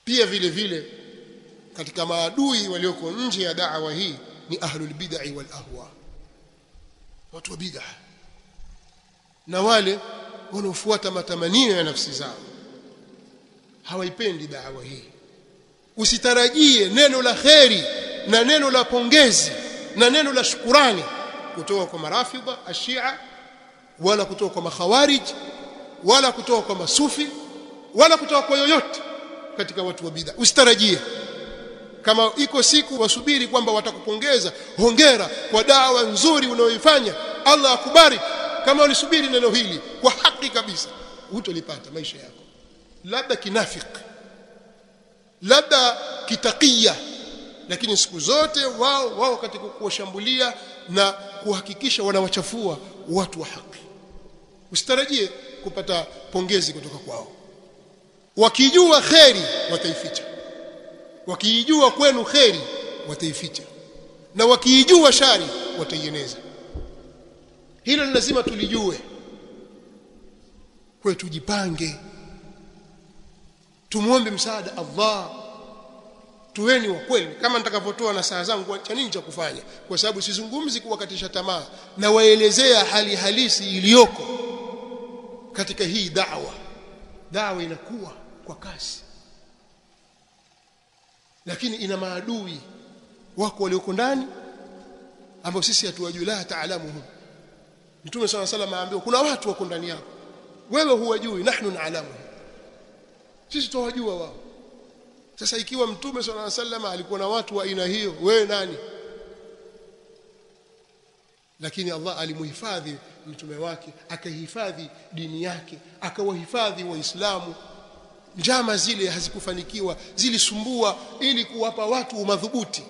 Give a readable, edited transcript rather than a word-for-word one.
Pia vile vile katika maadui walioko nje ya da'wa hii ni ahlul bid'ah wal ahwa, watu wa bid'ah na wale wanaofuata matamanio ya nafsi zao, hawaipendi da'wa hii. Usitarajie neno la kheri na neno la pongezi na neno la shukurani kutoka kwa marafidha ashia, wala kutoka kwa makhawarij, wala kutoka kwa masufi, wala kutoka kwa yoyote katika watu wa bid'ah. Usitarajie. Kama iko siku wasubiri kwamba watakupongeza, hongera kwa dawa nzuri unayoifanya, Allah akubariki, kama ulisubiri neno hili kwa haki kabisa, hutolipata maisha yako. Labda kinafiki, labda kitakia, lakini siku zote wao katika kuwashambulia na kuhakikisha wanawachafua watu wa haki. Usitarajie kupata pongezi kutoka kwao. Wakijua kheri wataificha, wakijua kwenu kheri wataificha, na wakijua shari wataieneza. Hilo ni lazima tulijue. Kwa tujipange, tumuombe msaada Allah, tuweni wa kweli. Kama nitakavyotoa na saa zangu cha nini cha kufanya, kwa sababu sizungumzi kuwakatisha tamaa, na waelezea hali halisi iliyoko katika hii da'wa. Da'wa inakuwa kwa kasi, lakini ina maadui wako walioko ndani ambao sisi hatuwajui, la taalamuhum. Mtume صلى الله عليه وسلم aambiwa kuna watu wako ndani yako, wewe huwajui, nahnu naalamuhum, sisi tuwajua wao. Sasa ikiwa Mtume صلى الله عليه وسلم alikuwa na watu wa aina hiyo, wewe nani? Lakini Allah alimuhifadhi mtume wake, akahifadhi dini yake, akawahifadhi waislamu. Njama zile hazikufanikiwa, zilisumbua ili kuwapa watu madhubuti.